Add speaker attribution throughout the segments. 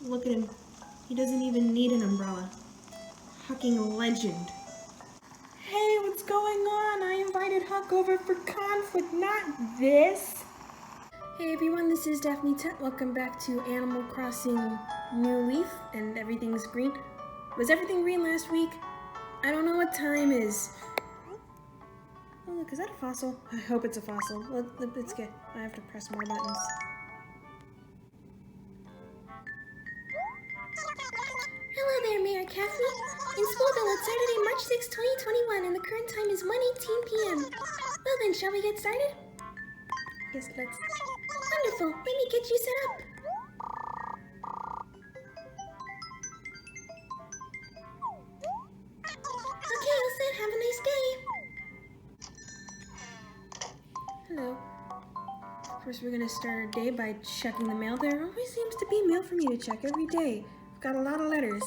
Speaker 1: Look at him. He doesn't even need an umbrella. Fucking legend. Hey, what's going on? I invited Huck over for conflict, not this. Hey everyone, this is Xapphne. Welcome back to Animal Crossing New Leaf, and everything's green. Was everything green last week? I don't know what time is. Oh look, is that a fossil? I hope it's a fossil. Let's get, I have to press more buttons.
Speaker 2: Hello there, Mayor Capphne. In Swoleville, it's Saturday, March 6, 2021, and the current time is 1:18 p.m. Well then, shall we get started?
Speaker 1: Yes, let's.
Speaker 2: Wonderful. Let me get you set up. Okay, all set. Have a nice day.
Speaker 1: Hello. Of course, we're gonna start our day by checking the mail. There always seems to be mail for me to check every day. I've got a lot of letters.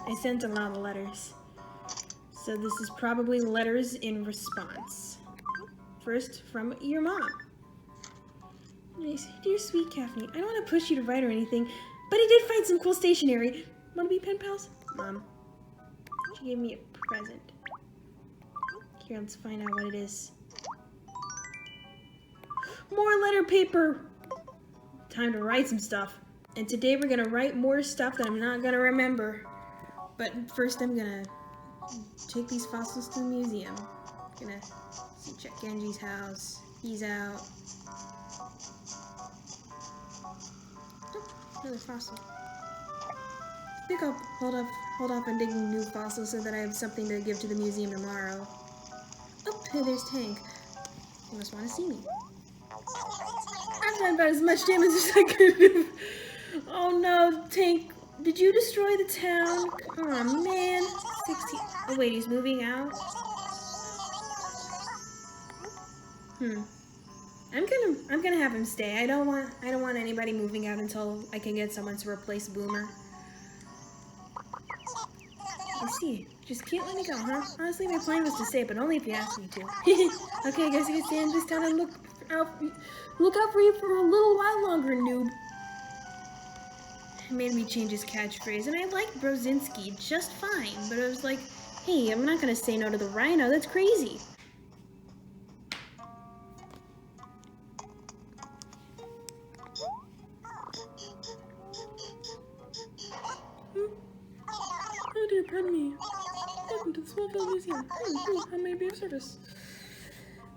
Speaker 1: I sent a lot of letters. So this is probably letters in response. First, from your mom. Nice. Dear sweet Capphne, I don't want to push you to write or anything, but I did find some cool stationery. Want to be pen pals? Mom. She gave me a present. Here, let's find out what it is. More letter paper! Time to write some stuff. And today we're gonna write more stuff that I'm not gonna remember. But first I'm gonna take these fossils to the museum. Gonna check Genji's house. He's out. Oh, another fossil. I think I'll hold off on digging new fossils so that I have something to give to the museum tomorrow. Oh, there's Tank. He must want to see me. I've done about as much damage as I could do. Oh no, Tank, did you destroy the town? Oh man. 16. Oh wait, he's moving out? I'm gonna have him stay. I don't want anybody moving out until I can get someone to replace Boomer. I see. Just can't let me go, huh? Honestly, my plan was to stay, but only if you asked me to. Okay, I guess I can stay in this town and look out for you for a little while longer, noob. It made me change his catchphrase, and I liked Brozinski just fine, but I was like, hey, I'm not gonna say no to the rhino, that's crazy. Oh dear, pardon me. Welcome to the Swoleville Museum. How may I be of service?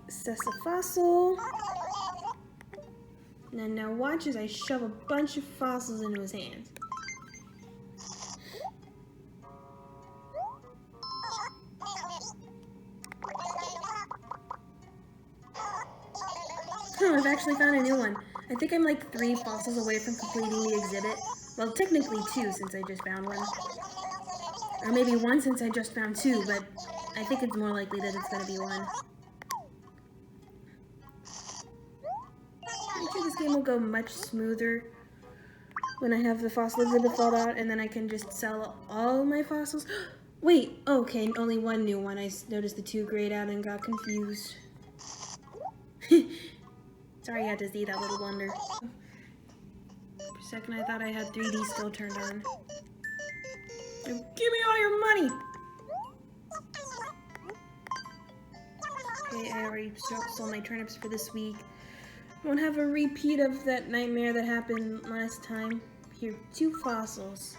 Speaker 1: Assess a fossil. Now watch as I shove a bunch of fossils into his hands. Oh, I've actually found a new one. I think I'm like 3 fossils away from completing the exhibit. Well, technically 2 since I just found one. Or maybe 1 since I just found 2, but I think it's more likely that it's gonna be 1. I'm sure this game will go much smoother when I have the fossil exhibit filled out, and then I can just sell all my fossils. Wait, okay, only 1 new one. I noticed the 2 grayed out and got confused. Sorry I had to see that little blunder. For a second I thought I had 3D still turned on. Now give me all your money! Okay, I already sold my turnips for this week. Won't have a repeat of that nightmare that happened last time. Here, 2 fossils.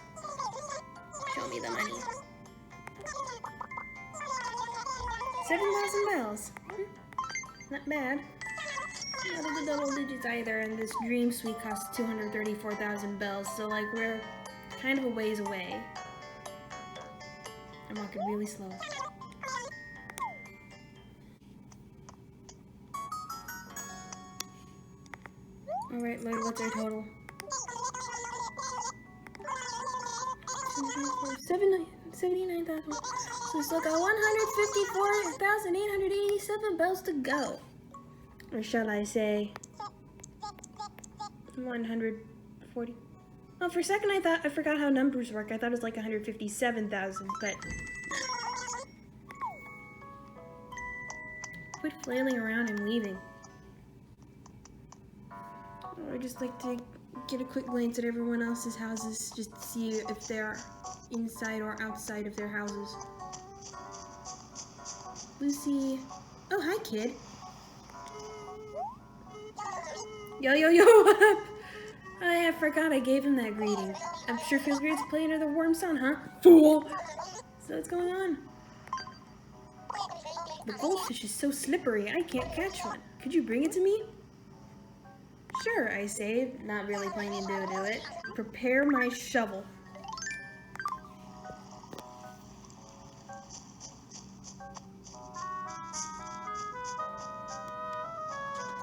Speaker 1: Show me the money. 7,000 bells. Not bad. Not in the double digits either, and this dream suite costs 234,000 bells, so like we're kind of a ways away. I'm walking really slow. Alright, what's our total? 79,000. So we still got 154,887 bells to go. Or shall I say 140? Oh, for a second I forgot how numbers work. I thought it was like 157,000, but quit flailing around and leaving. I just like to get a quick glance at everyone else's houses just to see if they're inside or outside of their houses. Lucy. Oh, hi, kid. Yo, yo, yo, what up? I forgot I gave him that greeting. I'm sure feels weird to play under the warm sun, huh? Fool! So what's going on? The goldfish is so slippery, I can't catch one. Could you bring it to me? Sure, I say, not really planning to do it. Prepare my shovel.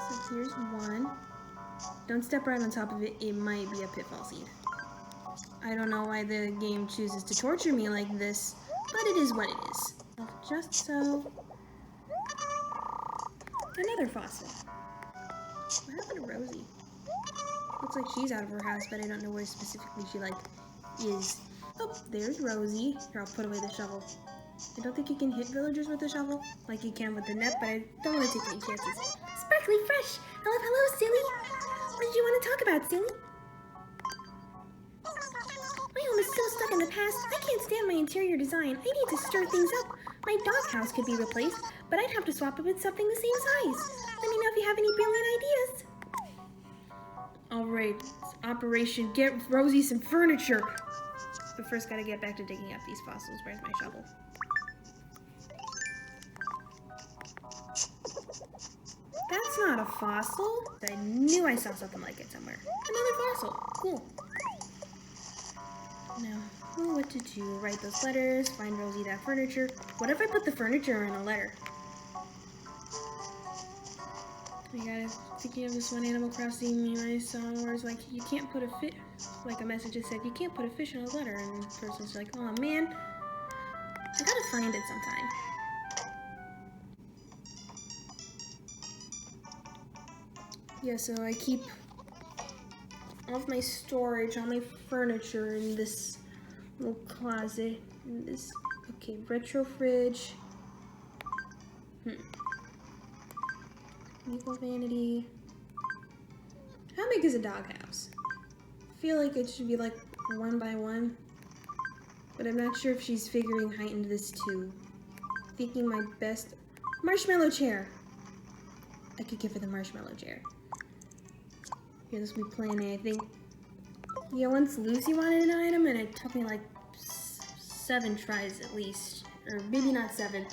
Speaker 1: So here's one. Don't step right on top of it, it might be a pitfall seed. I don't know why the game chooses to torture me like this, but it is what it is. Just so. Another fossil. What happened to Rosie? Looks like she's out of her house, but I don't know where specifically she, is. Oh, there's Rosie. Here, I'll put away the shovel. I don't think you can hit villagers with the shovel, like you can with the net, but I don't want to take any chances.
Speaker 2: Sparkly fresh! Hello, silly! What did you want to talk about, silly? My home is so stuck in the past, I can't stand my interior design. I need to stir things up. My doghouse could be replaced, but I'd have to swap it with something the same size. Let me know if you have any brilliant ideas.
Speaker 1: Alright, Operation Get Rosie Some Furniture! But first gotta get back to digging up these fossils. Where's my shovel? That's not a fossil. I knew I saw something like it somewhere. Another fossil. Cool. Now, what to do? Write those letters, find Rosie that furniture. What if I put the furniture in a letter? I gotta, thinking of this one Animal Crossing meme I saw where it's like, you can't put a fish, like a message that said, you can't put a fish in a letter, and the person's like, oh man, I gotta find it sometime. Yeah, so I keep all of my storage, all my furniture in this little closet, in this, okay, retro fridge. Equal vanity. How big is a doghouse? I feel like it should be like 1 by 1, but I'm not sure if she's figuring height into this too. Thinking my best marshmallow chair. I could give her the marshmallow chair. Here, this will be plan A. I think. Yeah, once Lucy wanted an item, and it took me like 7 tries at least, or maybe not 7.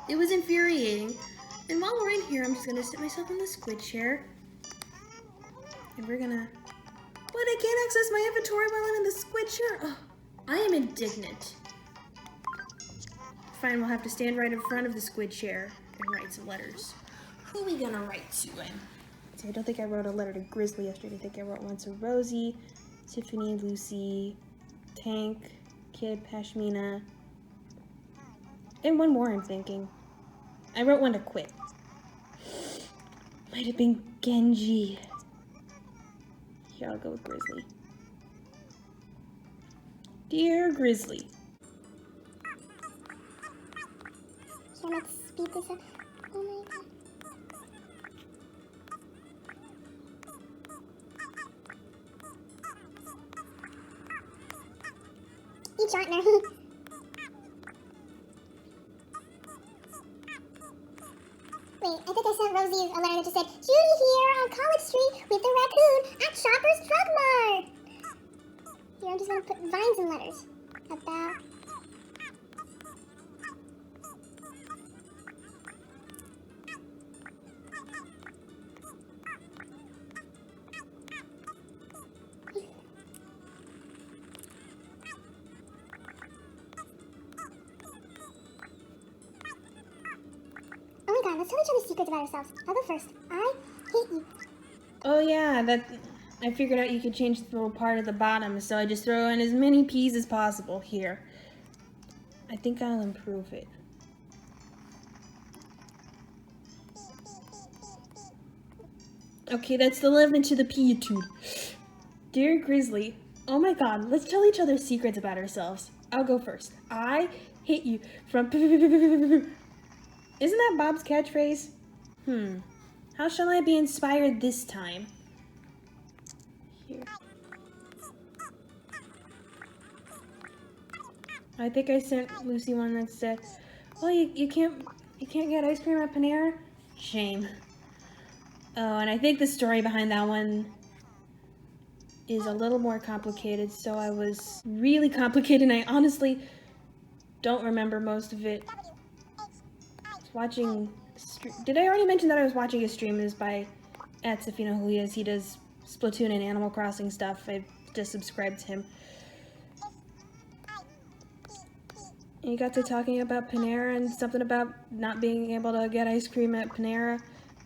Speaker 1: It was infuriating. And while we're in here, I'm just gonna sit myself in the squid chair. And we're gonna... What? I can't access my inventory while I'm in the squid chair? Oh, I am indignant. Fine, we'll have to stand right in front of the squid chair and write some letters. Who are we gonna write to him? See, I don't think I wrote a letter to Grizzly yesterday. I think I wrote one to Rosie, Tiffany, Lucy, Tank, Kid, Pashmina, and one more I'm thinking. I wrote one to Quit. Might have been Genji. Here, I'll go with Grizzly. Dear Grizzly.
Speaker 2: Here, let's speed this up. Oh my god. You partner. Wait, I think I sent Rosie a letter that just said, Judy here on College Street with the raccoon at Shopper's Drug Mart. Here, I'm just gonna put vines and letters. About. Oh my god, let's tell each other secrets about ourselves. I'll go first. I hate you.
Speaker 1: Oh yeah, that I figured out you could change the little part at the bottom, so I just throw in as many P's as possible here. I think I'll improve it. Okay, that's the 11 to the P-tude. Dear Grizzly, oh my god, let's tell each other secrets about ourselves. I'll go first. I hate you from... Isn't that Bob's catchphrase? How shall I be inspired this time? Here. I think I sent Lucy one that said, "Well, you can't get ice cream at Panera? Shame." Oh, and I think the story behind that one is a little more complicated, so I was really complicated, and I honestly don't remember most of it. I was watching... Did I already mention that I was watching a stream? It is by @ if you know who he is. He does Splatoon and Animal Crossing stuff. I just subscribed to him. And he got to talking about Panera and something about not being able to get ice cream at Panera.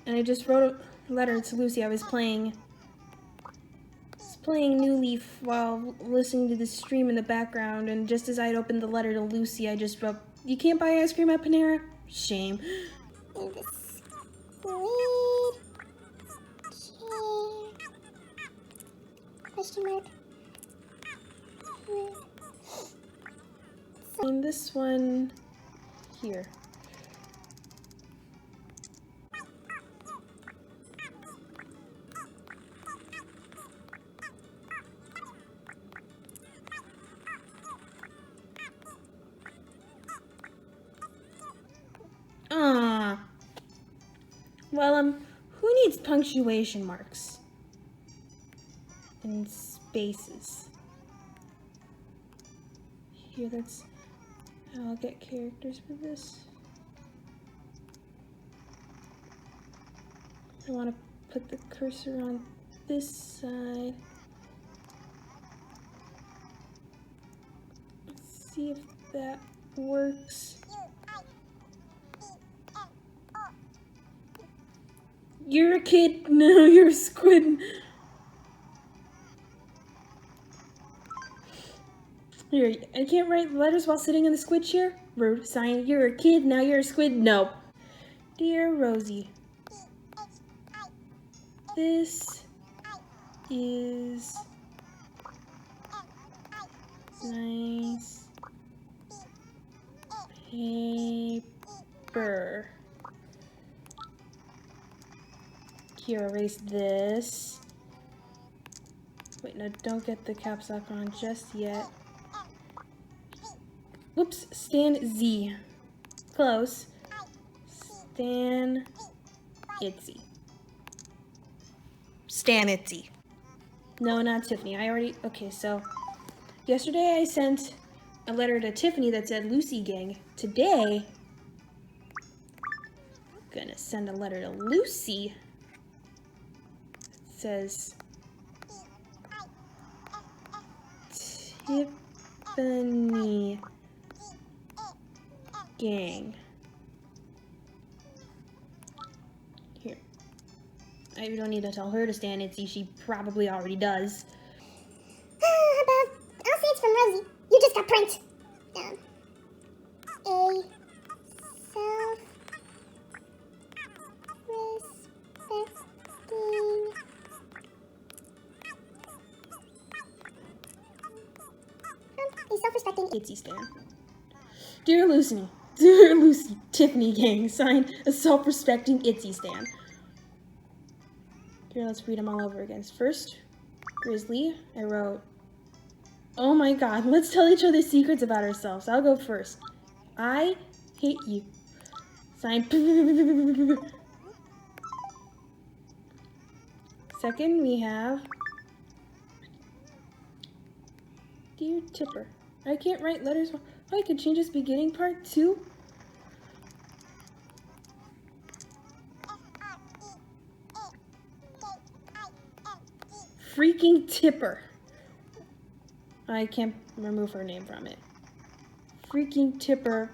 Speaker 1: And I just wrote a letter to Lucy. I was playing New Leaf while listening to the stream in the background, and just as I had opened the letter to Lucy, I just wrote, "You can't buy ice cream at Panera? Shame."
Speaker 2: In the squid chair. Question mark.
Speaker 1: And this one here. Well, who needs punctuation marks and spaces? Here, that's how I'll get characters for this. I want to put the cursor on this side. Let's see if that works. You're a kid, no, you're a squid. Here, I can't write letters while sitting in the squid chair? Rude. Sign, you're a kid, now you're a squid. No. Dear Rosie, this is nice paper. Here, erase this. Wait, no, don't get the caps lock on just yet. Whoops, Stan Z. Close. Stan Itzy. Stan Itzy. No, not Tiffany. I already... Okay, so... Yesterday I sent a letter to Tiffany that said Lucy Gang. Today... I'm gonna send a letter to Lucy. It says... Tiffany Gang. Here. I don't need to tell her to stand Itzy. She probably already does.
Speaker 2: I'll say it's from Rosie. You just got pranked. A self-respecting
Speaker 1: Itzy Stan. Dear Lucy, Tiffany Gang, signed a self-respecting Itzy Stan. Here, let's read them all over again. First, Grizzly, I wrote, "Oh my god, let's tell each other secrets about ourselves." I'll go first. "I hate you." Signed. Second, we have Dear Tipper. I can't write letters. Oh, I could change this beginning part too. Freaking Tipper. I can't remove her name from it. Freaking Tipper.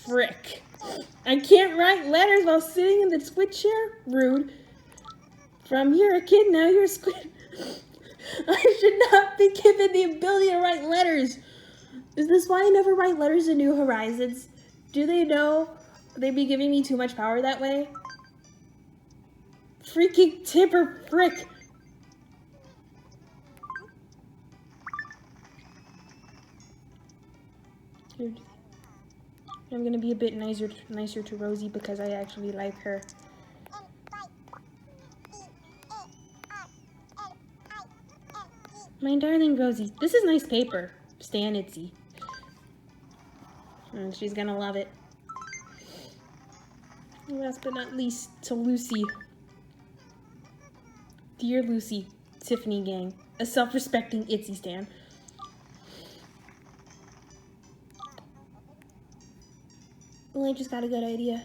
Speaker 1: Frick. I can't write letters while sitting in the squid chair? Rude. From you're a kid, now you're a squid. I should not be given the ability to write letters. Is this why I never write letters to New Horizons? Do they know they'd be giving me too much power that way? Freaking Tipper frick. I'm gonna be a bit nicer to Rosie because I actually like her. My darling Rosie, this is nice paper. Stan Itzy. And she's gonna love it. Last but not least, to Lucy. Dear Lucy, Tiffany gang, a self-respecting Itzy stan. Well, I just got a good idea.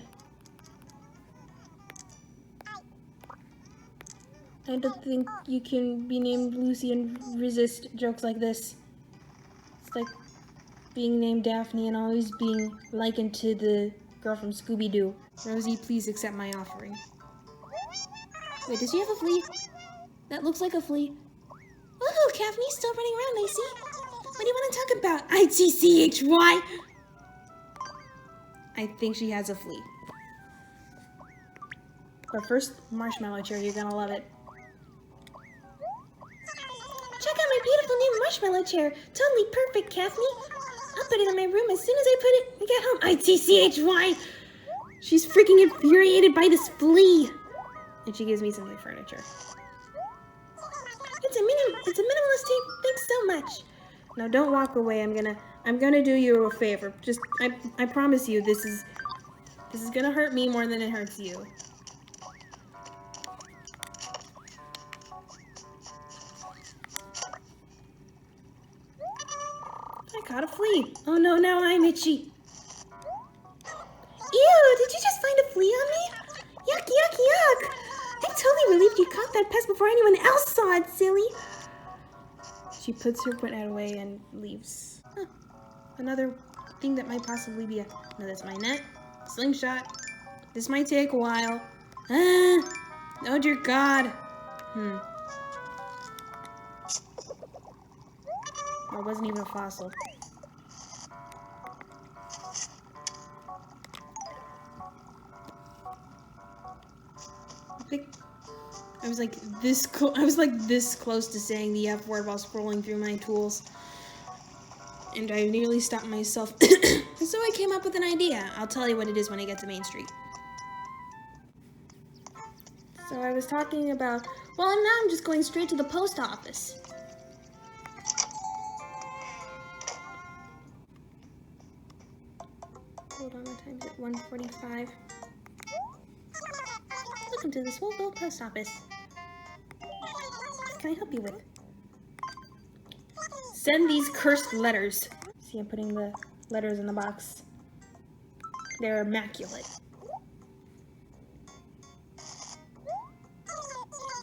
Speaker 1: I don't think you can be named Lucy and resist jokes like this. It's like being named Daphne and always being likened to the girl from Scooby-Doo. Rosie, please accept my offering. Wait, does she have a flea? That looks like a flea. Woohoo, Capphne's still running around, I see. What do you want to talk about? ITCHY! I think she has a flea. But first, marshmallow chair, you're gonna love it. Check out my beautiful new marshmallow chair. Totally perfect, Capphne. I'll put it in my room as soon as I get home. ITCHY! She's freaking infuriated by this flea. And she gives me some new furniture. It's a minimalist tape. Thanks so much. Now don't walk away. I'm gonna do you a favor. Just I promise you this is gonna hurt me more than it hurts you. I caught a flea. Oh no, now I'm itchy. Ew, did you just find a flea on me? Yuck, yuck, yuck. I'm totally relieved you caught that pest before anyone else saw it, silly. She puts her foot away and leaves. Huh. Another thing that might possibly be no, that's my net. Slingshot. This might take a while. Oh dear God. Well, it wasn't even a fossil. I was like this close to saying the F word while scrolling through my tools. And I nearly stopped myself. And so I came up with an idea. I'll tell you what it is when I get to Main Street. So I was talking about, well, now I'm just going straight to the post office. Hold on, what time is it? 1:45. Welcome to the Swoleville post office. What can I help you with? Send these cursed letters. See, I'm putting the letters in the box. They're immaculate.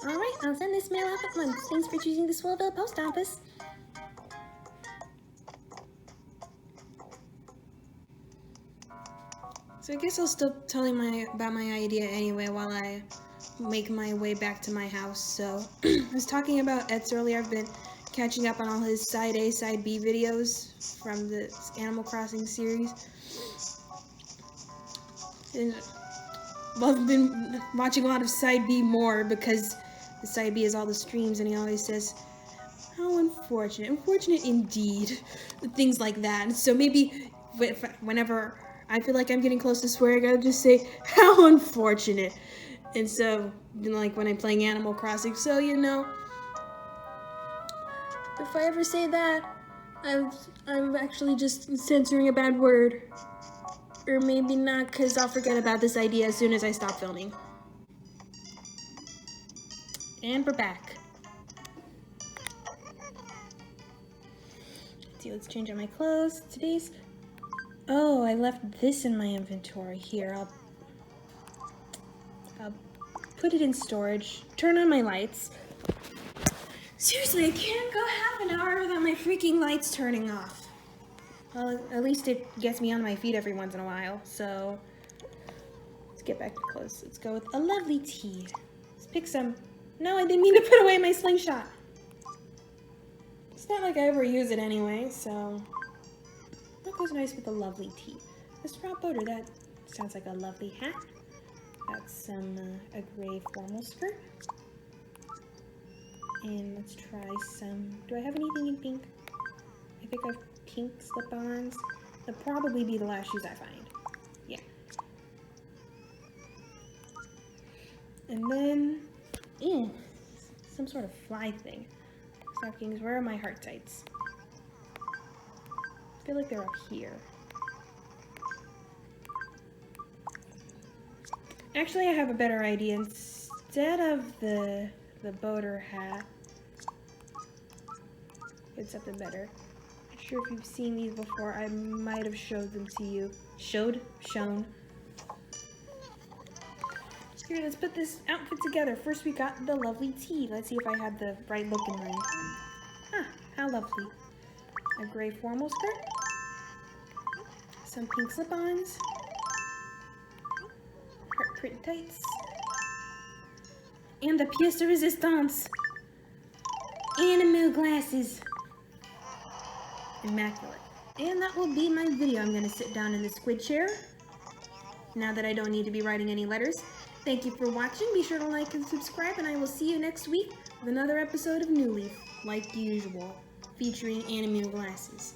Speaker 1: Alright, I'll send this mail out at once. Thanks for choosing the Swoleville post office. So I guess I'll still tell you about my idea anyway while I make my way back to my house. So I was talking about Eds earlier. I've been catching up on all his side A, side B videos from the Animal Crossing series. And well, I've been watching a lot of side B more because the side B is all the streams, and he always says, "How unfortunate, unfortunate indeed," things like that. And so maybe whenever I feel like I'm getting close to swearing, I'll just say, "How unfortunate." And so, like when I'm playing Animal Crossing, so you know, if I ever say that, I'm actually just censoring a bad word. Or maybe not, because I'll forget about this idea as soon as I stop filming. And we're back. Let's change out my clothes. Oh, I left this in my inventory. Here, I'll put it in storage. Turn on my lights. Seriously, I can't go half an hour without my freaking lights turning off. Well, at least it gets me on my feet every once in a while, so let's get back to clothes. Let's go with a lovely tea. Let's pick some. No, I didn't mean to put away my slingshot. It's not like I ever use it anyway, so that goes nice with a lovely tea. A straw boater, that sounds like a lovely hat. Got some, a gray formal skirt. And let's try some, do I have anything in pink? I think I have pink slip-ons. They'll probably be the last shoes I find. Yeah. And then, some sort of fly thing. stockings. Where are my heart tights? I feel like they're up here. Actually, I have a better idea. Instead of the boater hat, get something better. Not sure if you've seen these before. I might have showed them to you. Shown. Here, let's put this outfit together. First, we got the lovely tee. Let's see if I have the right look in mind. Ah, how lovely. A gray formal skirt. Some pink slip-ons. Heart print tights. And the pièce de résistance. Animal glasses. Immaculate. And that will be my video. I'm going to sit down in the squid chair. Now that I don't need to be writing any letters. Thank you for watching. Be sure to like and subscribe, and I will see you next week with another episode of New Leaf, like usual, featuring animal glasses.